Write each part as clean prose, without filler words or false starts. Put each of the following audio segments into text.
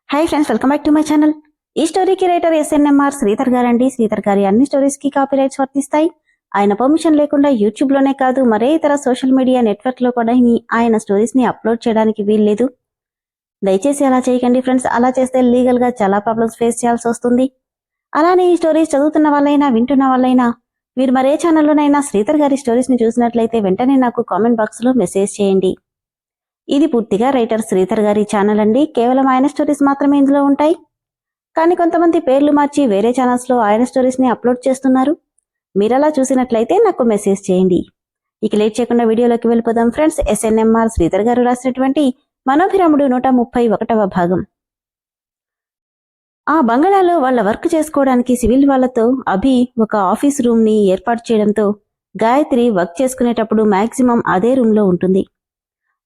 Hi friends, welcome back to my channel. ఈ స్టోరీకి writer SNMR Sridhar గారండి. శ్రీధర్ గారి అన్ని స్టోరీస్ కి కాపీ రైట్స్ వర్తిస్తాయి. ఆయన పర్మిషన్ లేకుండా యూట్యూబ్ లోనే కాదు మరే ఇతర సోషల్ మీడియా నెట్వర్క్ లో కూడా ఆయన స్టోరీస్ ని అప్లోడ్ చేయడానికి వీల్లేదు. దయచేసి అలా చేయకండి ఫ్రెండ్స్. అలా చేస్తే లీగల్ గా చాలా ప్రాబ్లమ్స్ ఫేస్ చేయాల్సి వస్తుంది. అలానే ఈ స్టోరీస్ చదువుతున్న వాళ్ళైనా వింటున్న వాళ్ళైనా మీరు మరే ఛానల్లోనైనా శ్రీధర్ గారి స్టోరీస్ ని చూసినట్లయితే వెంటనే నాకు కామెంట్ బాక్స్ లో మెసేజ్ చేయండి. ఇది పూర్తిగా రైటర్ శ్రీధర్ గారి ఛానల్ అండి. కేవలం ఆయన స్టోరీస్ మాత్రమే ఇందులో ఉంటాయి. కానీ కొంతమంది పేర్లు మార్చి వేరే ఛానల్స్ లో ఆయన స్టోరీస్ ని అప్లోడ్ చేస్తున్నారు. మీరలా చూసినట్లయితే నాకు మెసేజ్ చేయండి. ఇక లేట్ చేయకుండా వీడియోలోకి వెళ్ళిపోదాం ఫ్రెండ్స్. ఎస్ఎన్ఎంఆర్ శ్రీధర్ గారు రాసినటువంటి మనోభిరాముడు 131వ భాగం. ఆ బంగళాలో వాళ్ల వర్క్ చేసుకోవడానికి సివిల్ వాళ్లతో అభి ఒక ఆఫీస్ రూమ్ ని ఏర్పాటు చేయడంతో గాయత్రి వర్క్ చేసుకునేటప్పుడు మాక్సిమం అదే రూమ్ లో ఉంటుంది.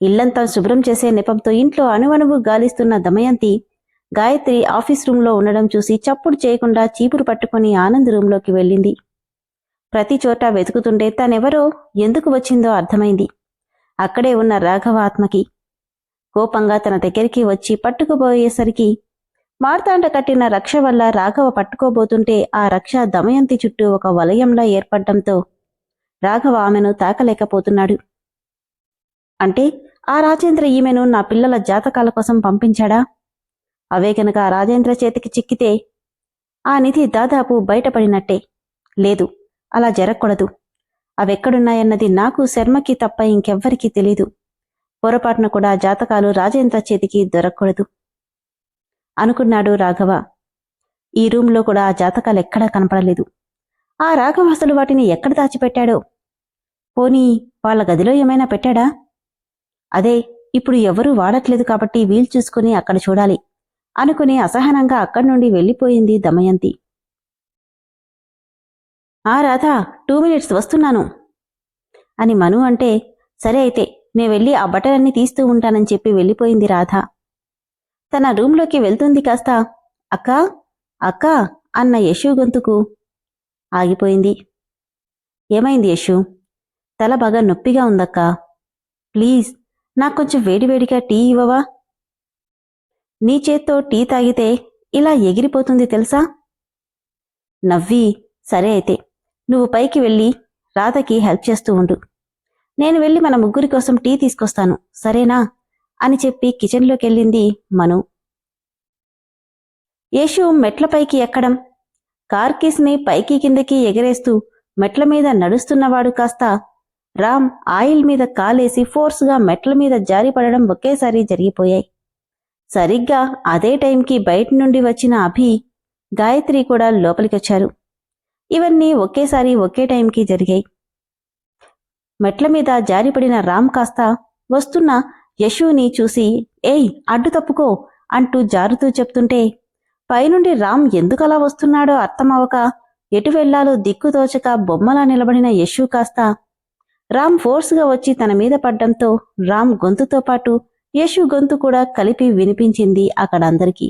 ఇల్లంతా శుభ్రం చేసే నెపంతో ఇంట్లో అణువణువు గాలిస్తున్న దమయంతి గాయత్రి ఆఫీస్ రూంలో ఉండడం చూసి చప్పుడు చేయకుండా చీపురు పట్టుకుని ఆనంద్ రూంలోకి వెళ్ళింది. ప్రతి చోట వెతుకుతుంటే తనెవరో ఎందుకు వచ్చిందో అర్థమైంది. అక్కడే ఉన్న రాఘవ ఆత్మకి. కోపంగా తన దగ్గరికి వచ్చి పట్టుకుపోయేసరికి మార్తాండ కట్టిన రక్ష వల్ల రాఘవ పట్టుకోబోతుంటే ఆ రక్ష దమయంతి చుట్టూ ఒక వలయంలా ఏర్పడ్డంతో రాఘవ ఆమెను తాకలేకపోతున్నాడు. అంటే ఆ రాజేంద్ర ఈమెను నా పిల్లల జాతకాల కోసం పంపించాడా? అవే గనక ఆ రాజేంద్ర చేతికి చిక్కితే ఆ నిధి దాదాపు బయటపడినట్టే. లేదు, అలా జరగకూడదు. అవెక్కడున్నాయన్నది నాకు, శర్మకి తప్ప ఇంకెవ్వరికీ తెలీదు. పొరపాటున కూడా జాతకాలు రాజేంద్ర చేతికి దొరకకూడదు అనుకున్నాడు రాఘవ. ఈ రూంలో కూడా ఆ జాతకాలెక్కడా కనపడలేదు. ఆ రాఘవ అసలు వాటిని ఎక్కడ దాచిపెట్టాడో? పోనీ వాళ్ల గదిలో ఏమైనా పెట్టాడా? అదే ఇప్పుడు ఎవరూ వాడట్లేదు కాబట్టి వీలు చూసుకుని అక్కడ చూడాలి అనుకుని అసహనంగా అక్కడి నుండి వెళ్ళిపోయింది దమయంతి. ఆ రాధా, 2 minutes వస్తున్నాను అని మను అంటే, సరే అయితే నే వెళ్ళి ఆ బట్టలన్నీ తీస్తూ ఉంటానని చెప్పి వెళ్ళిపోయింది రాధ. తన రూంలోకి వెళ్తుంది కాస్త అక్కా అక్కా అన్న యశు గొంతుకు ఆగిపోయింది. ఏమైంది యశు? తల బాగా నొప్పిగా ఉందక్కా. ప్లీజ్ నాకొంచెం వేడివేడిగా టీ ఇవ్వవా? నీ చేత్తో టీ తాగితే ఇలా ఎగిరిపోతుంది తెలుసా? నవ్వి, సరే అయితే నువ్వు పైకి వెళ్ళి రాధకి హెల్ప్ చేస్తూ ఉండు. నేను వెళ్ళి మన ముగ్గురి కోసం టీ తీసుకొస్తాను, సరేనా అని చెప్పి కిచెన్లోకెళ్ళింది మను. యేషు మెట్లపైకి ఎక్కడం, కార్ కీస్ని పైకి కిందకి ఎగరేస్తూ మెట్ల మీద నడుస్తున్నవాడు కాస్త రామ్ ఆయిల్ మీద కాలేసి ఫోర్స్గా మెట్ల మీద జారిపడడం ఒకేసారి జరిగిపోయాయి. సరిగ్గా అదే టైంకి బయట నుండి వచ్చిన అభి, గాయత్రి కూడా లోపలికొచ్చారు. ఇవన్నీ ఒకేసారి ఒకే టైంకి జరిగాయి. మెట్ల మీద జారిపడిన రామ్ కాస్త వస్తున్న యశుని చూసి ఏయ్ అడ్డు తప్పుకో అంటూ జారుతూ చెప్తుంటే పైనుండి రామ్ ఎందుకలా వస్తున్నాడో అర్థమవక ఎటు వెళ్లాలో దిక్కుతోచక బొమ్మలా నిలబడిన యశు కాస్త రామ్ ఫోర్స్గా వచ్చి తన మీద పడ్డంతో రామ్ గొంతుతో పాటు యశు గొంతు కూడా కలిపి వినిపించింది అక్కడందరికీ.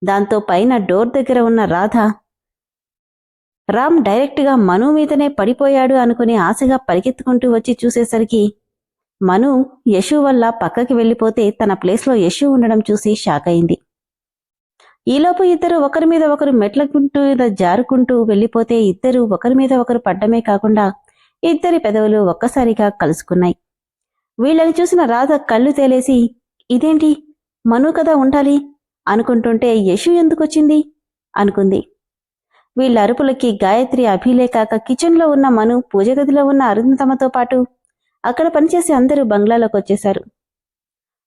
దాంతో పైన డోర్ దగ్గర ఉన్న రాధ రామ్ డైరెక్ట్గా మను మీదనే పడిపోయాడు అనుకుని ఆశగా పరిగెత్తుకుంటూ వచ్చి చూసేసరికి మను యశు వల్ల పక్కకి వెళ్ళిపోతే తన ప్లేస్లో యశు ఉండడం చూసి షాక్ అయింది. ఈలోపు ఇద్దరు ఒకరి మీద ఒకరు మెట్లకుంటూ జారుకుంటూ వెళ్ళిపోతే ఇద్దరు ఒకరి మీద ఒకరు పడ్డమే కాకుండా ఇద్దరి పెదవులు ఒక్కసారిగా కలుసుకున్నాయి. వీళ్ళని చూసిన రాధ కళ్ళు తేలేసి ఇదేంటి, మను కదా ఉండాలి అనుకుంటుంటే యశు ఎందుకొచ్చింది అనుకుంది. వీళ్ళ అరుపులకి గాయత్రి అభిలే కాక కిచెన్లో ఉన్న మను, పూజగదిలో ఉన్న అరుంధతమతో పాటు అక్కడ పనిచేసి అందరూ బంగ్లాలోకి వచ్చేశారు.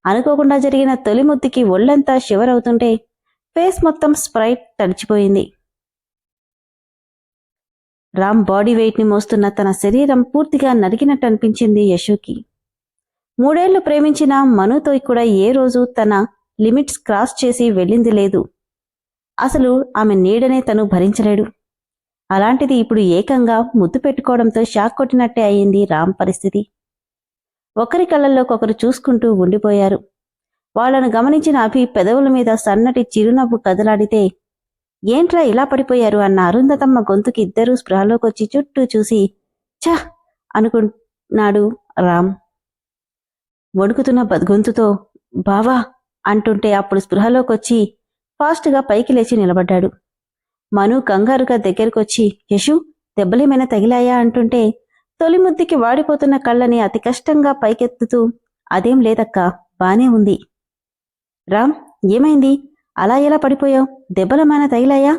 అనుకోకుండా జరిగిన తొలి ముద్దుకి ఒళ్లంతా షివర్ అవుతుంటే ఫేస్ మొత్తం స్ప్రైట్ తడిచిపోయింది. రామ్ బాడీ వెయిట్ని మోస్తున్న తన శరీరం పూర్తిగా నరికినట్టు అనిపించింది యశుకి. 3 ఏళ్లు ప్రేమించిన మనుతో కూడా ఏ రోజు తన లిమిట్స్ క్రాస్ చేసి వెళ్ళింది లేదు. అసలు ఆమె నీడనే తను భరించలేడు. అలాంటిది ఇప్పుడు ఏకంగా ముద్దు పెట్టుకోవడంతో షాక్ కొట్టినట్టే అయింది రామ్ పరిస్థితి. ఒకరి కళ్ళల్లోకొకరు చూసుకుంటూ ఉండిపోయారు. వాళ్లను గమనించిన అభి పెదవుల మీద సన్నటి చిరునవ్వు కదలాడితే ఏంట్రా ఇలా పడిపోయారు అన్న అరుంధతమ్మ గొంతుకి ఇద్దరూ స్పృహలోకొచ్చి చుట్టూ చూసి ఛ అనుకున్నాడు రామ్. వణుకుతున్న గొంతుతో బావా అంటుంటే అప్పుడు స్పృహలోకొచ్చి ఫాస్ట్గా పైకి లేచి నిలబడ్డాడు. మను కంగారుగా దగ్గరకొచ్చి యశు దెబ్బలేమైనా తగిలాయా అంటుంటే తొలి ముద్దికి వాడిపోతున్న కళ్ళని అతి కష్టంగా పైకెత్తుతూ అదేం లేదక్కా, బానే ఉంది. రామ్, ఏమైంది? అలా ఎలా పడిపోయావు? దెబ్బలమైనా తగిలాయా?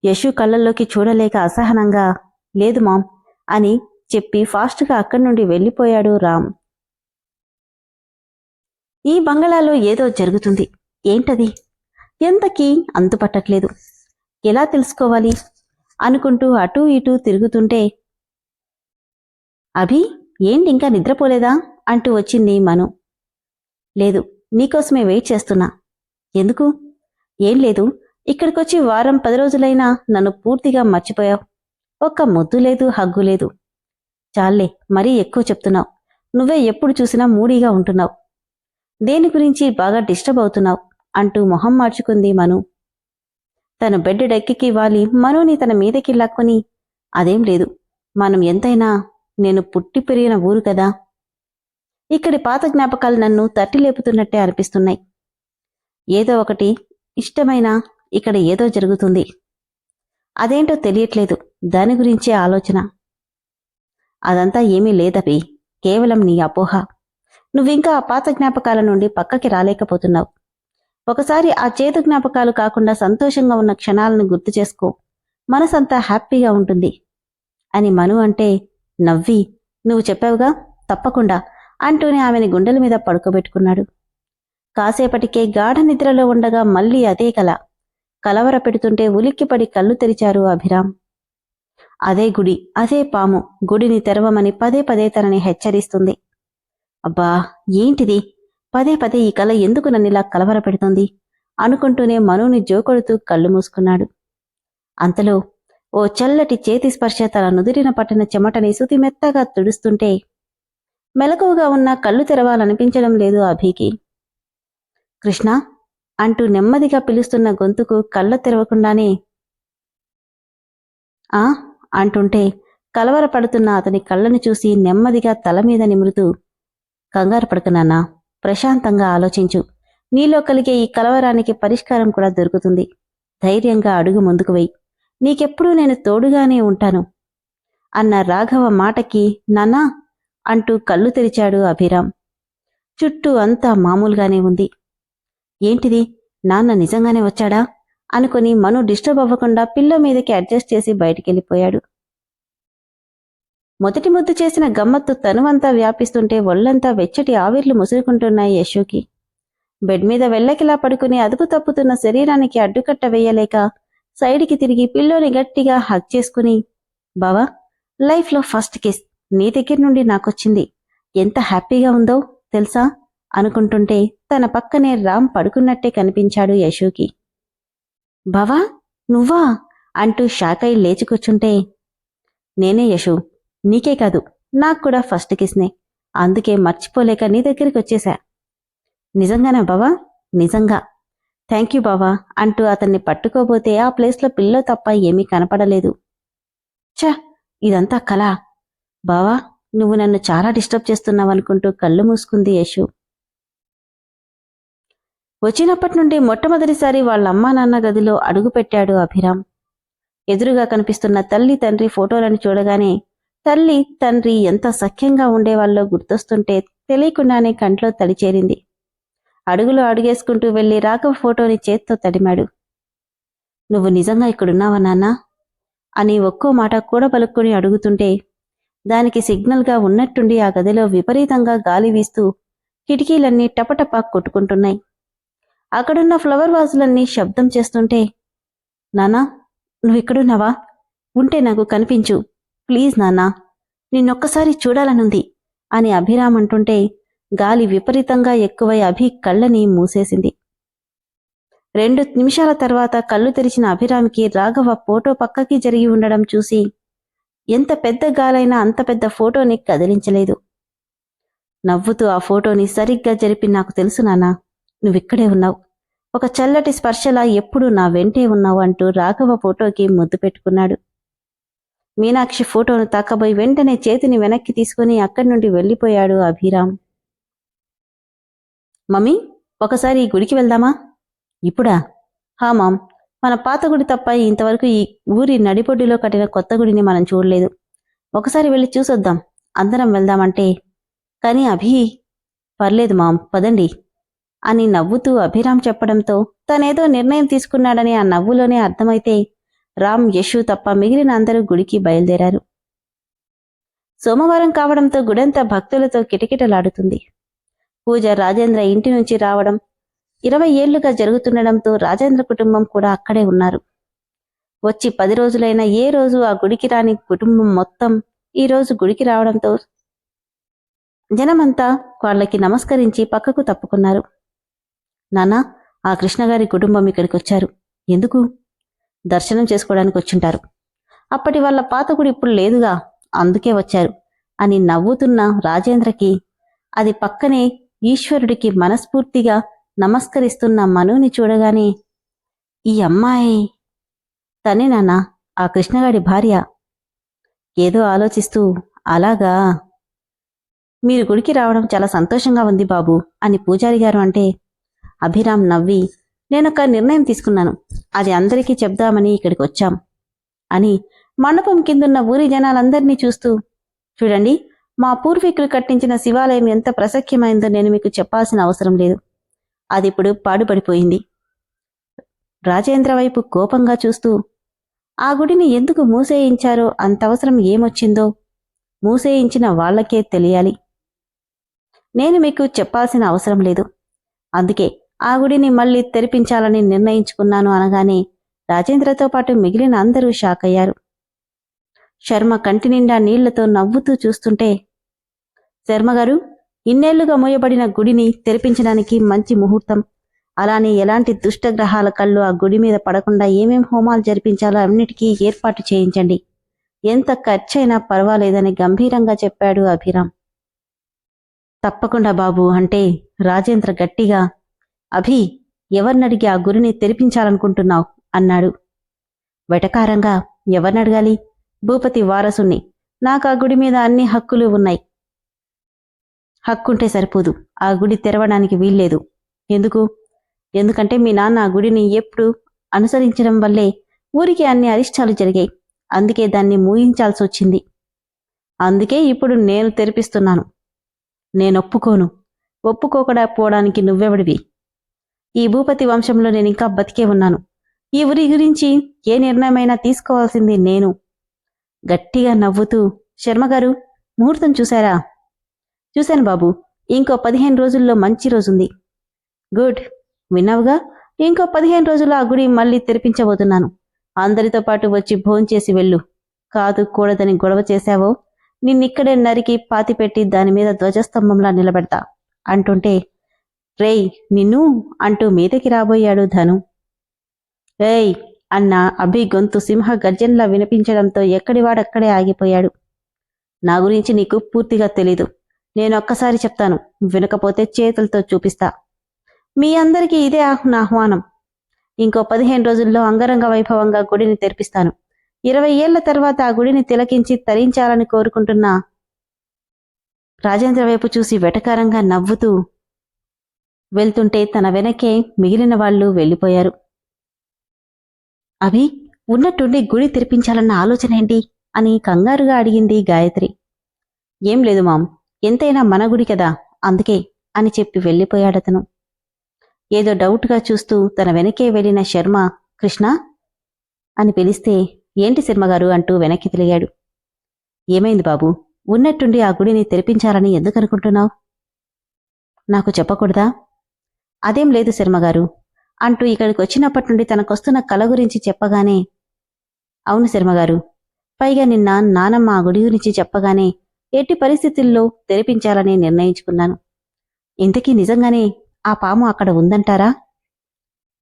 యశు కళ్ళల్లోకి చూడలేక అసహనంగా లేదు మామ్ అని చెప్పి ఫాస్ట్గా అక్కడి నుండి వెళ్ళిపోయాడు రామ్. ఈ బంగళాలో ఏదో జరుగుతుంది. ఏంటది? ఎంతకీ అంతుపట్టట్లేదు. ఎలా తెలుసుకోవాలి అనుకుంటూ అటూ ఇటూ తిరుగుతుంటే అభి, ఏంటి ఇంకా నిద్రపోలేదా అంటూ వచ్చింది మను. లేదు, నీకోసమే వెయిట్ చేస్తున్నా. ఎందుకు? ఏం లేదు, ఇక్కడికొచ్చి వారం 10 రోజులైనా నన్ను పూర్తిగా మర్చిపోయావు. ఒక్క ముద్దు లేదు, హగ్గు లేదు. చాలే, మరీ ఎక్కువ చెప్తున్నావు. నువ్వే ఎప్పుడు చూసినా మూడీగా ఉంటున్నావు. దేని గురించి బాగా డిస్టర్బ్ అవుతున్నావు అంటూ మొహం మార్చుకుంది మను. తను బెడ్ డెక్కికి వాలి మనుని తన మీదకి లాక్కొని అదేం లేదు, మనం ఎంతైనా నేను పుట్టి పెరిగిన ఊరు కదా. ఇక్కడి పాత జ్ఞాపకాలు నన్ను తట్టి లేపుతున్నట్టే అనిపిస్తున్నాయి. ఏదో ఒకటి ఇష్టమైనా ఇక్కడ ఏదో జరుగుతుంది. అదేంటో తెలియట్లేదు, దాని గురించే ఆలోచన. అదంతా ఏమీ లేదపి, కేవలం నీ అపోహ. నువ్వింకా ఆ పాత జ్ఞాపకాల నుండి పక్కకి రాలేకపోతున్నావు. ఒకసారి ఆ చేదు జ్ఞాపకాలు కాకుండా సంతోషంగా ఉన్న క్షణాలను గుర్తు చేసుకో, మనసంతా హ్యాపీగా ఉంటుంది అని మను అంటే నవ్వి నువ్వు చెప్పావుగా, తప్పకుండా అంటూనే ఆమెని గుండెల మీద పడుకోబెట్టుకున్నాడు. కాసేపటికే గాఢ నిద్రలో ఉండగా మళ్లీ అదే కల కలవర పెడుతుంటే ఉలిక్కిపడి కళ్ళు తెరిచారు అభిరామ్. అదే గుడి, అదే పాము గుడిని తెరవమని పదే పదే తనని హెచ్చరిస్తుంది. అబ్బా, ఏంటిది? పదే పదే ఈ కల ఎందుకు నన్నిలా కలవర పెడుతుంది అనుకుంటూనే మనుని జోకొడుతూ కళ్ళు మూసుకున్నాడు. అంతలో ఓ చల్లటి చేతి స్పర్శ తన నుదిరిన పట్టిన చెమటని సుతి మెత్తగా తుడుస్తుంటే మెలకువగా ఉన్న కళ్ళు తెరవాలనిపించడం లేదు అభికి. కృష్ణ అంటూ నెమ్మదిగా పిలుస్తున్న గొంతుకు కళ్ళ తెరవకుండానే ఆ అంటుంటే కలవరపడుతున్న అతని కళ్ళను చూసి నెమ్మదిగా తల మీద నిమురుతూ కంగారు పడుకున్నానా, ప్రశాంతంగా ఆలోచించు. నీలో కలిగే ఈ కలవరానికి పరిష్కారం కూడా దొరుకుతుంది. ధైర్యంగా అడుగు ముందుకు వెయ్యి. నీకెప్పుడూ నేను తోడుగానే ఉంటాను అన్న రాఘవ మాటకి నాన్నా అంటూ కళ్ళు తెరిచాడు అభిరామ్. చుట్టూ అంతా మామూలుగానే ఉంది. ఏంటిది, నాన్న నిజంగానే వచ్చాడా అనుకుని మను డిస్టర్బ్ అవ్వకుండా పిల్లో మీదకి అడ్జస్ట్ చేసి బయటికెళ్ళిపోయాడు. మొదటి ముద్దు చేసిన గమ్మత్తు తనువంతా వ్యాపిస్తుంటే ఒళ్లంతా వెచ్చటి ఆవిర్లు ముసురుకుంటున్నాయి యశోకి. బెడ్ మీద వెల్లకిలా పడుకుని అదుపు తప్పుతున్న శరీరానికి అడ్డుకట్ట వేయలేక సైడ్కి తిరిగి పిల్లోని గట్టిగా హగ్ చేసుకుని బావా, లైఫ్లో ఫస్ట్ కిస్ నీ దగ్గర నుండి నాకొచ్చింది, ఎంత హ్యాపీగా ఉందో తెలుసా అనుకుంటుంటే తన పక్కనే రామ్ పడుకున్నట్టే కనిపించాడు యశోకి. బావా, నువ్వా అంటూ షాకై లేచి కూర్చుంటే నేనే యశు, నీకే కాదు నాకు కూడా ఫస్ట్ కిస్నే, అందుకే మర్చిపోలేక నీ దగ్గరికి వచ్చేశా. నిజంగానా బావా? నిజంగా. థ్యాంక్ యూ బావా అంటూ అతన్ని పట్టుకోబోతే ఆ ప్లేస్లో పిల్లో తప్ప ఏమీ కనపడలేదు. ఛ, ఇదంతా కళ. బావా, నువ్వు నన్ను చాలా డిస్టర్బ్ చేస్తున్నావనుకుంటూ కళ్ళు మూసుకుంది యశు. వచ్చినప్పటి నుండి మొట్టమొదటిసారి వాళ్ళమ్మా నాన్న గదిలో అడుగుపెట్టాడు అభిరామ్. ఎదురుగా కనిపిస్తున్న తల్లి తండ్రి ఫోటోలను చూడగానే తల్లి తండ్రి ఎంత సఖ్యంగా ఉండేవాళ్ళో గుర్తొస్తుంటే తెలియకుండానే కంట్లో తడిచేరింది. అడుగులో అడుగేసుకుంటూ వెళ్లి రాఘవ ఫోటోని చేత్తో తడిమాడు. నువ్వు నిజంగా ఇక్కడున్నావా నాన్నా అని ఒక్కో మాట కూడా పలుక్కుని అడుగుతుంటే దానికి సిగ్నల్గా ఉన్నట్టుండి ఆ గదిలో విపరీతంగా గాలి వీస్తూ కిటికీలన్నీ టపటపా కొట్టుకుంటున్నాయి. అక్కడున్న ఫ్లవర్ వాజులన్నీ శబ్దం చేస్తుంటే నానా, నువ్విక్కడున్నావా? ఉంటే నాకు కనిపించు ప్లీజ్ నాన్నా, నిన్నొక్కసారి చూడాలనుంది అని అభిరామ్ అంటుంటే గాలి విపరీతంగా ఎక్కువై అభి కళ్ళని మూసేసింది. 2 నిమిషాల తర్వాత కళ్ళు తెరిచిన అభిరామ్కి రాఘవ ఫోటో పక్కకి జరిగి ఉండడం చూసి ఎంత పెద్ద గాలైనా అంత పెద్ద ఫోటోని కదిలించలేదు. నవ్వుతూ ఆ ఫోటోని సరిగ్గా జరిపి నాకు తెలుసు నాన్నా, నువ్విక్కడే ఉన్నావు, ఒక చల్లటి స్పర్శలా ఎప్పుడూ నా వెంటే ఉన్నావు అంటూ రాఘవ ఫోటోకి ముద్దు పెట్టుకున్నాడు. మీనాక్షి ఫోటోను తాకబోయి వెంటనే చేతిని వెనక్కి తీసుకుని అక్కడి నుండి వెళ్ళిపోయాడు అభిరామ్. మమ్మీ, ఒకసారి ఈ గుడికి వెళ్దామా? ఇప్పుడా? హా మామ్, మన పాత గుడి తప్ప ఇంతవరకు ఈ ఊరి నడిబొడ్డులో కట్టిన కొత్త గుడిని మనం చూడలేదు. ఒకసారి వెళ్ళి చూసొద్దాం, అందరం వెళ్దామంటే. కానీ అభి, పర్లేదు మామ్, పదండి అని నవ్వుతూ అభిరామ్ చెప్పడంతో తనేదో నిర్ణయం తీసుకున్నాడని ఆ నవ్వులోనే అర్థమైతే రామ్, యశు తప్ప మిగిలిన అందరూ గుడికి బయలుదేరారు. సోమవారం కావడంతో గుడంతా భక్తులతో కిటకిటలాడుతుంది. పూజ రాజేంద్ర ఇంటి నుంచి రావడం 20 ఏళ్లుగా జరుగుతుండడంతో రాజేంద్ర కుటుంబం కూడా అక్కడే ఉన్నారు. వచ్చి 10 రోజులైనా ఏ రోజు ఆ గుడికి రాని కుటుంబం మొత్తం ఈ రోజు గుడికి రావడంతో జనమంతా వాళ్ళకి నమస్కరించి పక్కకు తప్పుకున్నారు. నాన్నా, ఆ కృష్ణగారి కుటుంబం ఇక్కడికి వచ్చారు. ఎందుకు? దర్శనం చేసుకోవడానికి వచ్చుంటారు. అప్పటి వాళ్ళ పాత గుడి ఇప్పుడు లేదుగా, అందుకే వచ్చారు అని నవ్వుతున్న రాజేంద్రకి అది పక్కనే ఈశ్వరుడికి మనస్ఫూర్తిగా నమస్కరిస్తున్న మనుని చూడగానే, ఈ అమ్మాయి తనే నాన్న, ఆ కృష్ణగాడి భార్య. ఏదో ఆలోచిస్తూ, అలాగా, మీరు గుడికి రావడం చాలా సంతోషంగా ఉంది బాబు అని పూజారి గారు అంటే అభిరామ్ నవ్వి, నేనొక నిర్ణయం తీసుకున్నాను, అది అందరికీ చెప్దామని ఇక్కడికి వచ్చాం అని మండపం కిందున్న ఊరి జనాలందరినీ చూస్తూ, చూడండి, మా పూర్వీకులు కట్టించిన శివాలయం ఎంత ప్రసఖ్యమైందో నేను మీకు చెప్పాల్సిన అవసరం లేదు. అది ఇప్పుడు పాడుపడిపోయింది. రాజేంద్ర వైపు కోపంగా చూస్తూ, ఆ గుడిని ఎందుకు మూసేయించారో అంత అవసరం ఏమొచ్చిందో మూసేయించిన వాళ్లకే తెలియాలి. నేను మీకు చెప్పాల్సిన అవసరం లేదు. అందుకే ఆ గుడిని మళ్లీ తెరిపించాలని నిర్ణయించుకున్నాను అనగానే రాజేంద్రతో పాటు మిగిలిన అందరూ షాక్ అయ్యారు. శర్మ కంటి నిండా నీళ్లతో నవ్వుతూ చూస్తుంటే, శర్మగారు, ఇన్నేళ్లుగా మూయబడిన గుడిని తెరిపించడానికి మంచి ముహూర్తం, అలానే ఎలాంటి దుష్టగ్రహాల కళ్ళు ఆ గుడి మీద పడకుండా ఏమేం హోమాలు జరిపించాలో అన్నిటికీ ఏర్పాటు చేయించండి. ఎంత ఖర్చైనా పర్వాలేదని గంభీరంగా చెప్పాడు అభిరామ్. తప్పకుండా బాబు అంటే రాజేంద్ర గట్టిగా, అభి, ఎవరినడిగి ఆ గుడిని తెరిపించాలనుకుంటున్నావు అన్నాడు. వెటకారంగా, ఎవరినడగాలి? భూపతి వారసుణ్ణి. నాకు ఆ గుడి మీద అన్ని హక్కులు ఉన్నాయి. హక్కుంటే సరిపోదు, ఆ గుడి తెరవడానికి వీల్లేదు. ఎందుకు? ఎందుకంటే మీ నాన్న ఆ గుడిని ఎప్పుడు అనుసరించడం వల్లే ఊరికి అన్ని అరిష్టాలు జరిగాయి. అందుకే దాన్ని మూయించాల్సి వచ్చింది. అందుకే ఇప్పుడు నేను తెరిపిస్తున్నాను. నేనొప్పుకోను. ఒప్పుకోకపోవడానికి నువ్వెవడివి? ఈ భూపతి వంశంలో నేనింకా బతికే ఉన్నాను. ఈ ఊరి గురించి ఏ నిర్ణయమైనా తీసుకోవాల్సింది నేను. గట్టిగా నవ్వుతూ, శర్మగారు, ముహూర్తం చూశారా? చూశాను బాబు. ఇంకో 15 రోజుల్లో మంచి రోజుంది. గుడ్, విన్నావుగా? ఇంకో 15 రోజుల్లో ఆ గుడి మళ్ళీ తెరిపించబోతున్నాను. అందరితో పాటు వచ్చి భోంచేసి వెళ్ళు. కాదు కూడదని గొడవ చేశావో నిన్నిక్కడే నరికి పాతిపెట్టి దానిమీద ధ్వజస్తంభంలా నిలబెడతా అంటుంటే, రేయ్ నిన్ను అంటూ మీదకి రాబోయాడు ధను. రేయ్ అన్న అభి గొంతు సింహ గర్జన్లా వినిపించడంతో ఎక్కడివాడక్కడే ఆగిపోయాడు. నా గురించి నీకు పూర్తిగా తెలీదు. నేనొక్కసారి చెప్తాను, వినకపోతే చేతులతో చూపిస్తా. మీ అందరికీ ఇదే నా ఆహ్వానం. ఇంకో 15 రోజుల్లో అంగరంగ వైభవంగా గుడిని తెరిపిస్తాను. 20 ఏళ్ల తర్వాత ఆ గుడిని తిలకించి తరించాలని కోరుకుంటున్నా. రాజేంద్ర వైపు చూసి వెటకారంగా నవ్వుతూ వెళ్తుంటే తన వెనకే మిగిలిన వాళ్ళు వెళ్ళిపోయారు. అభి, ఉన్నట్టుండి గుడి తెరిపించాలన్న ఆలోచన ఏంటి అని కంగారుగా అడిగింది గాయత్రి. ఏం లేదు మామ్, ఎంతైనా మన గుడి కదా, అందుకే అని చెప్పి వెళ్ళిపోయాడతను. ఏదో డౌట్గా చూస్తూ తన వెనకే వెళ్లిన శర్మ, కృష్ణ అని పిలిస్తే, ఏంటి శర్మగారు అంటూ వెనక్కి తిరిగాడు. ఏమైంది బాబు? ఉన్నట్టుండి ఆ గుడిని తెరిపించాలని ఎందుకనుకుంటున్నావు? నాకు చెప్పకూడదా? అదేం లేదు శర్మగారు అంటూ ఇక్కడికి వచ్చినప్పటి నుండి తనకొస్తున్న కల గురించి చెప్పగానే, అవును శర్మగారు, పైగా నిన్న నానమ్మ ఆ గుడి గురించి చెప్పగానే ఎట్టి పరిస్థితుల్లో తెరిపించాలని నిర్ణయించుకున్నాను. ఇంతకీ నిజంగానే ఆ పాము అక్కడ ఉందంటారా?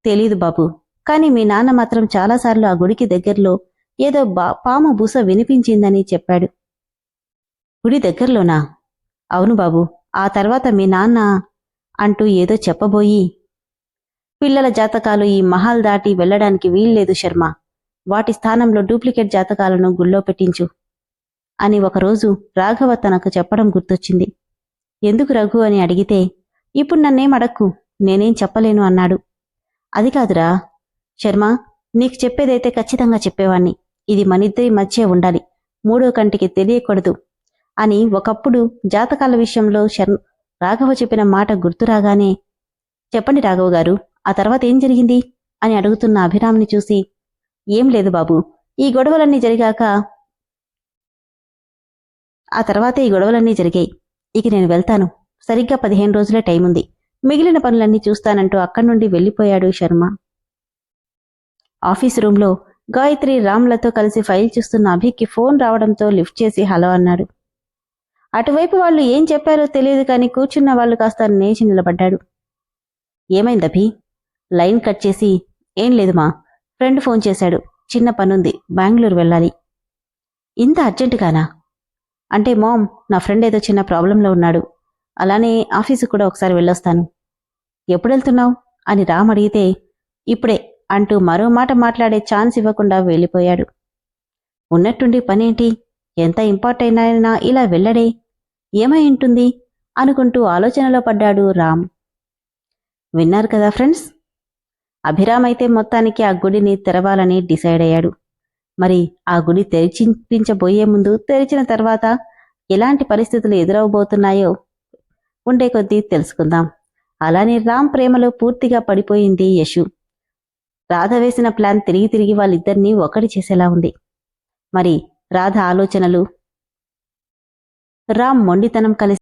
తెలీదు బాబు, కాని మీ నాన్న మాత్రం చాలాసార్లు ఆ గుడికి దగ్గర్లో ఏదో పాము బూస వినిపించిందని చెప్పాడు. గుడి దగ్గర్లోనా? అవును బాబు. ఆ తర్వాత మీ నాన్న అంటూ ఏదో చెప్పబోయి, పిల్లల జాతకాలు ఈ మహల్ దాటి వెళ్లడానికి వీల్లేదు శర్మ. వాటి స్థానంలో డూప్లికేట్ జాతకాలను గుళ్ళో పెట్టించు అని ఒకరోజు రాఘవ తనకు చెప్పడం గుర్తొచ్చింది. ఎందుకు రఘు అని అడిగితే, ఇప్పుడు నన్నేం అడక్కు, నేనేం చెప్పలేను అన్నాడు. అది కాదురా శర్మ, నీకు చెప్పేదైతే ఖచ్చితంగా చెప్పేవాణ్ణి. ఇది మనిద్దరి మధ్య ఉండాలి, మూడో కంటికి తెలియకూడదు అని ఒకప్పుడు జాతకాల విషయంలో రాఘవ చెప్పిన మాట గుర్తురాగానే, చెప్పండి రాఘవ గారు, ఆ తర్వాత ఏం జరిగింది అని అడుగుతున్న అభిరామ్ని చూసి, ఏం లేదు బాబు, ఈ గొడవలన్నీ జరిగాక ఆ తర్వాతే ఈ గొడవలన్నీ జరిగాయి. ఇక నేను వెళ్తాను, సరిగ్గా 15 రోజులే టైముంది, మిగిలిన పనులన్నీ చూస్తానంటూ అక్కడి నుండి వెళ్ళిపోయాడు శర్మ. ఆఫీసు రూంలో గాయత్రి రామ్లతో కలిసి ఫైల్ చూస్తున్న అభికి ఫోన్ రావడంతో లిఫ్ట్ చేసి హలో అన్నాడు. అటువైపు వాళ్ళు ఏం చెప్పారో తెలియదు కానీ కూర్చున్న వాళ్ళు కాస్త లేచి నిలబడ్డాడు. ఏమైందభి? లైన్ కట్ చేసి, ఏం లేదుమా, ఫ్రెండ్ ఫోన్ చేశాడు, చిన్న పనుంది, బెంగళూరు వెళ్ళాలి. ఇంత అర్జెంటుగానా? అంటే మామ్, నా ఫ్రెండ్ ఏదో చిన్న ప్రాబ్లంలో ఉన్నాడు, అలానే ఆఫీసు కూడా ఒకసారి వెళ్ళొస్తాను. ఎప్పుడెళ్తున్నావు అని రామ్ అడిగితే, ఇప్పుడే అంటూ మరో మాట మాట్లాడే ఛాన్స్ ఇవ్వకుండా వెళ్ళిపోయాడు. ఉన్నట్టుండి పనేంటి, ఎంత ఇంపార్టెంట్ అయినా ఇలా వెళ్ళడే, ఏమై ఉంటుంది అనుకుంటూ ఆలోచనలో పడ్డాడు రామ్. విన్నారు కదా ఫ్రెండ్స్, అభిరామ్ అయితే మొత్తానికి ఆ గుడిని తెరవాలని డిసైడ్ అయ్యాడు. మరి ఆ గుడి తెరిచించబోయే ముందు, తెరిచిన తర్వాత ఎలాంటి పరిస్థితులు ఎదురవబోతున్నాయో ఉండే కొద్దీ తెలుసుకుందాం. అలానే రామ్ ప్రేమలో పూర్తిగా పడిపోయింది యశు. రాధ వేసిన ప్లాన్ తిరిగి తిరిగి వాళ్ళిద్దరినీ ఒకటి చేసేలా ఉంది. మరి రాధ ఆలోచనలు, రామ్ మొండితనం కలిసి